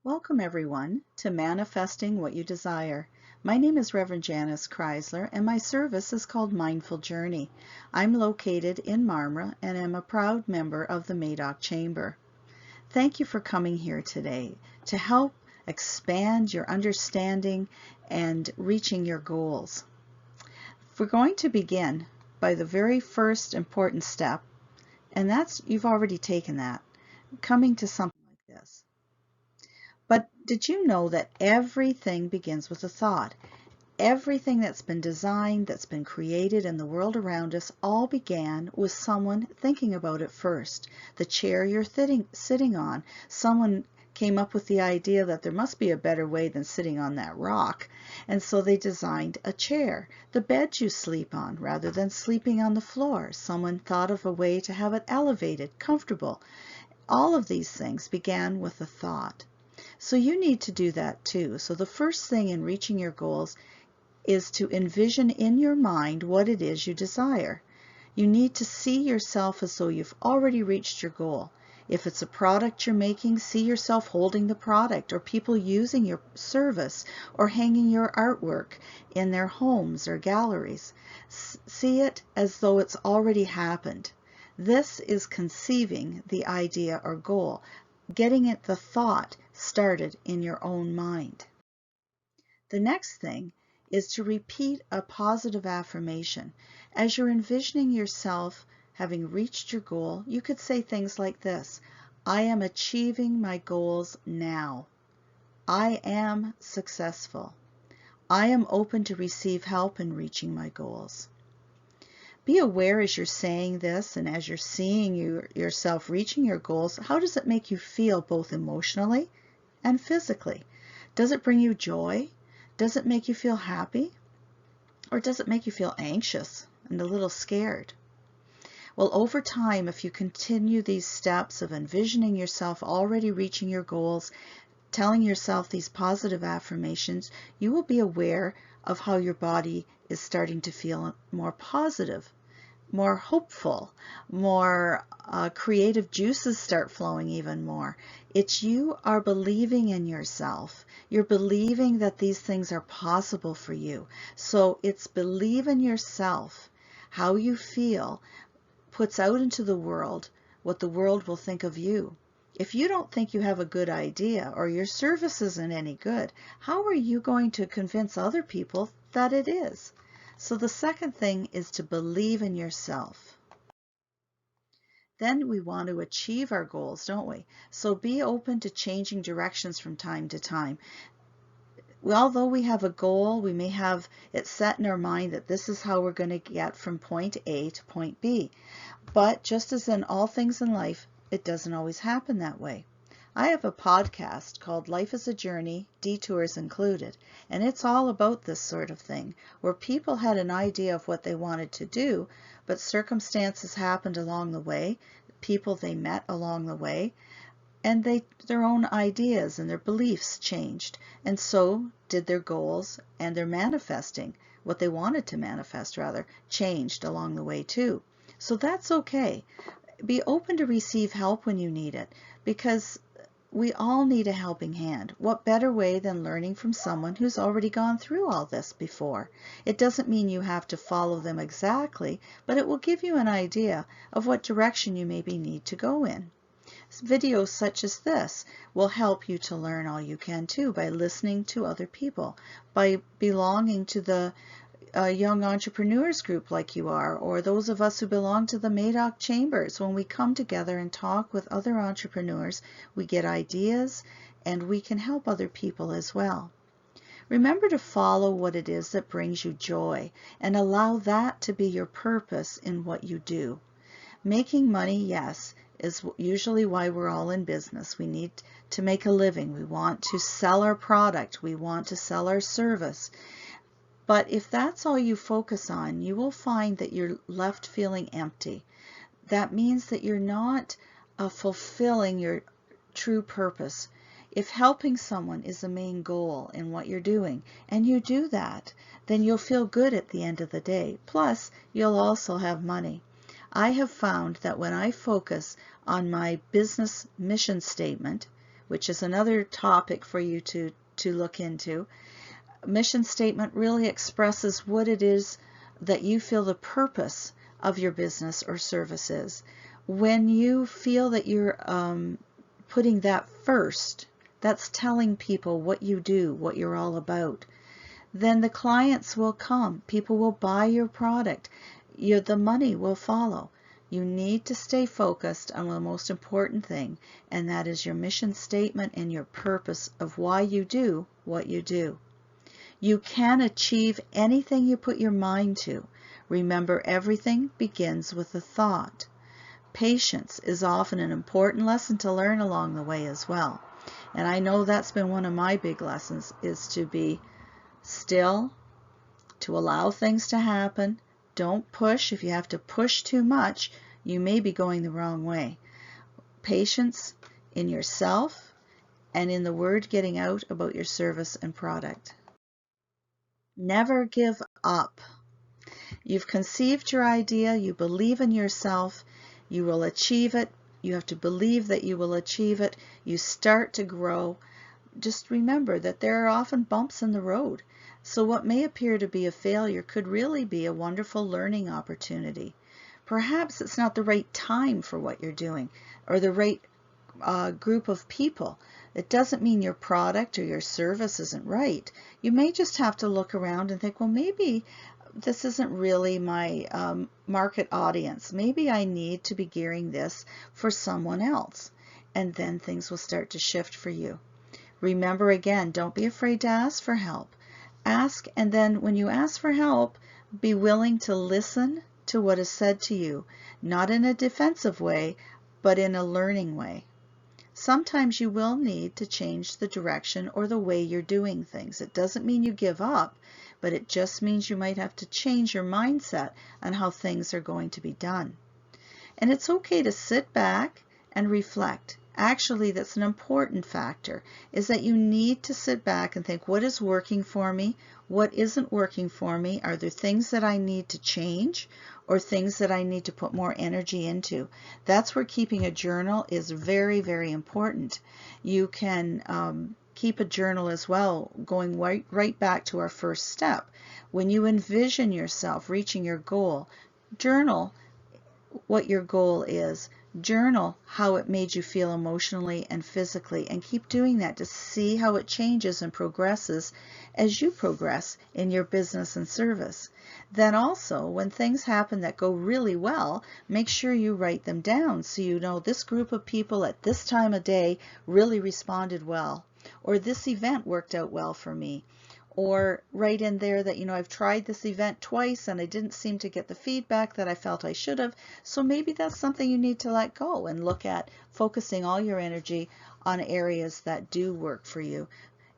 Welcome everyone to Manifesting What You Desire. My name is Reverend Janice Chrysler and my service is called Mindful Journey. I'm located in Marmora and am a proud member of the Madoc Chamber. Thank you for coming here today to help expand your understanding and reaching your goals. We're going to begin by the very first important step, and that's, you've already taken that, coming to something like this. But did you know that everything begins with a thought? Everything that's been designed, that's been created in the world around us, all began with someone thinking about it first. The chair you're sitting on, someone came up with the idea that there must be a better way than sitting on that rock, and so they designed a chair. The bed you sleep on, rather than sleeping on the floor, someone thought of a way to have it elevated, comfortable. All of these things began with a thought. So you need to do that too. So the first thing in reaching your goals is to envision in your mind what it is you desire. You need to see yourself as though you've already reached your goal. If it's a product you're making, see yourself holding the product, or people using your service, or hanging your artwork in their homes or galleries. See it as though it's already happened. This is conceiving the idea or goal, getting it, the thought, started in your own mind. The next thing is to repeat a positive affirmation. As you're envisioning yourself having reached your goal, you could say things like this: I am achieving my goals now. I am successful. I am open to receive help in reaching my goals. Be aware as you're saying this and as you're seeing yourself reaching your goals, how does it make you feel both emotionally and physically? Does it bring you joy? Does it make you feel happy? Or does it make you feel anxious and a little scared? Well, over time, if you continue these steps of envisioning yourself already reaching your goals, telling yourself these positive affirmations, you will be aware of how your body is starting to feel more positive, more hopeful, more creative juices start flowing even more. It's you are believing in yourself. You're believing that these things are possible for you. So it's believe in yourself. How you feel puts out into the world what the world will think of you. If you don't think you have a good idea or your service isn't any good, how are you going to convince other people that it is? So the second thing is to believe in yourself. Then we want to achieve our goals, don't we? So be open to changing directions from time to time. Although we have a goal, we may have it set in our mind that this is how we're going to get from point A to point B. But just as in all things in life, it doesn't always happen that way. I have a podcast called Life is a Journey, Detours Included, and it's all about this sort of thing, where people had an idea of what they wanted to do, but circumstances happened along the way, people they met along the way, and their own ideas and their beliefs changed, and so did their goals, and their manifesting, what they wanted to manifest rather, changed along the way too. So that's okay. Be open to receive help when you need it, because we all need a helping hand. What better way than learning from someone who's already gone through all this before? It doesn't mean you have to follow them exactly, but it will give you an idea of what direction you maybe need to go in. Videos such as this will help you to learn all you can too, by listening to other people, by belonging to the young entrepreneurs group like you are, or those of us who belong to the Madoc Chambers. When we come together and talk with other entrepreneurs, we get ideas and we can help other people as well. Remember to follow what it is that brings you joy and allow that to be your purpose in what you do. Making money, yes, is usually why we're all in business. We need to make a living. We want to sell our product. We want to sell our service. But if that's all you focus on, you will find that you're left feeling empty. That means that you're not fulfilling your true purpose. If helping someone is the main goal in what you're doing, and you do that, then you'll feel good at the end of the day. Plus, you'll also have money. I have found that when I focus on my business mission statement, which is another topic for you to look into. Mission statement really expresses what it is that you feel the purpose of your business or service is. When you feel that you're putting that first, that's telling people what you do, what you're all about. Then the clients will come. People will buy your product. The money will follow. You need to stay focused on the most important thing, and that is your mission statement and your purpose of why you do what you do. You can achieve anything you put your mind to. Remember, everything begins with a thought. Patience is often an important lesson to learn along the way as well. And I know that's been one of my big lessons, is to be still, to allow things to happen. Don't push. If you have to push too much, you may be going the wrong way. Patience in yourself and in the word getting out about your service and product. Never give up. You've conceived your idea, you believe in yourself, you will achieve it. You have to believe that you will achieve it. You start to grow. Just remember that there are often bumps in the road. So what may appear to be a failure could really be a wonderful learning opportunity. Perhaps it's not the right time for what you're doing or the right group of people. It doesn't mean your product or your service isn't right. You may just have to look around and think, well, maybe this isn't really my market audience. Maybe I need to be gearing this for someone else. And then things will start to shift for you. Remember, again, don't be afraid to ask for help. Ask, and then when you ask for help, be willing to listen to what is said to you, not in a defensive way, but in a learning way. Sometimes you will need to change the direction or the way you're doing things. It doesn't mean you give up, but it just means you might have to change your mindset on how things are going to be done. And it's okay to sit back and reflect. Actually, that's an important factor, is that you need to sit back and think, what is working for me? What isn't working for me? Are there things that I need to change or things that I need to put more energy into? That's where keeping a journal is very, very important. You can keep a journal as well, going right back to our first step. When you envision yourself reaching your goal, journal what your goal is. Journal how it made you feel emotionally and physically, and keep doing that to see how it changes and progresses as you progress in your business and service. Then also, when things happen that go really well, make sure you write them down so you know this group of people at this time of day really responded well, or this event worked out well for me. Or write in there that, I've tried this event twice and I didn't seem to get the feedback that I felt I should have. So maybe that's something you need to let go and look at focusing all your energy on areas that do work for you.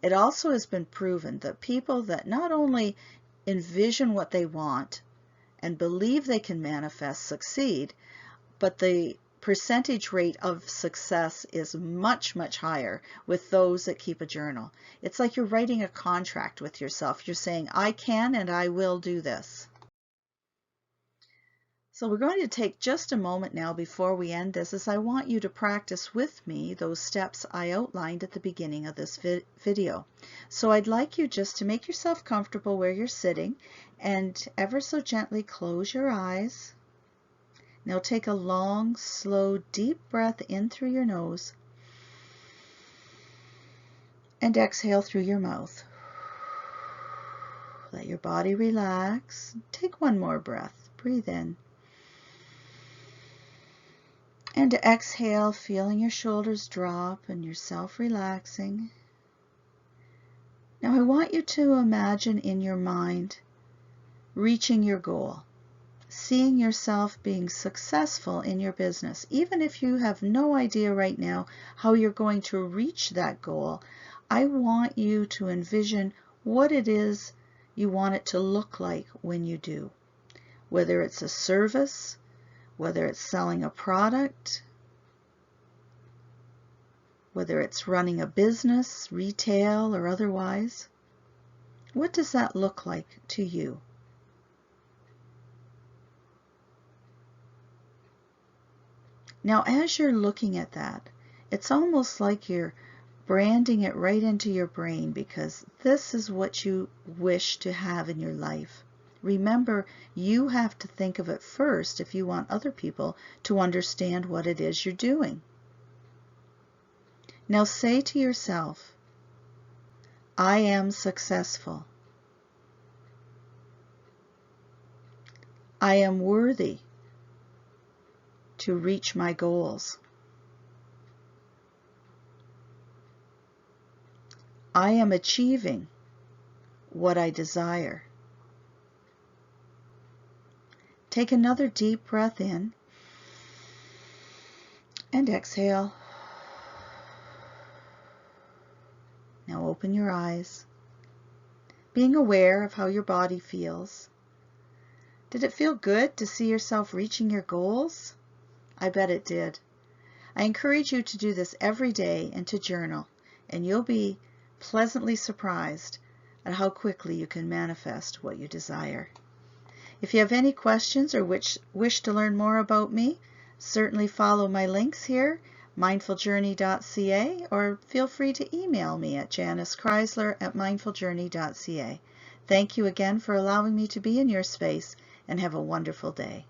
It also has been proven that people that not only envision what they want and believe they can manifest succeed, but the percentage rate of success is much, much higher with those that keep a journal. It's like you're writing a contract with yourself. You're saying, I can and I will do this. So we're going to take just a moment now before we end this, as I want you to practice with me those steps I outlined at the beginning of this video. So I'd like you just to make yourself comfortable where you're sitting and ever so gently close your eyes. Now take a long, slow, deep breath in through your nose and exhale through your mouth. Let your body relax. Take one more breath. Breathe in. And exhale, feeling your shoulders drop and yourself relaxing. Now I want you to imagine in your mind reaching your goal. Seeing yourself being successful in your business, even if you have no idea right now how you're going to reach that goal. I want you to envision what it is you want it to look like when you do. Whether it's a service, whether it's selling a product, whether it's running a business, retail or otherwise. What does that look like to you? Now, as you're looking at that, it's almost like you're branding it right into your brain, because this is what you wish to have in your life. Remember, you have to think of it first if you want other people to understand what it is you're doing. Now say to yourself, I am successful. I am worthy to reach my goals. I am achieving what I desire. Take another deep breath in and exhale. Now open your eyes, being aware of how your body feels. Did it feel good to see yourself reaching your goals? I bet it did. I encourage you to do this every day and to journal, and you'll be pleasantly surprised at how quickly you can manifest what you desire. If you have any questions or wish to learn more about me, certainly follow my links here, mindfuljourney.ca, or feel free to email me at janicechrysler@mindfuljourney.ca. Thank you again for allowing me to be in your space, and have a wonderful day.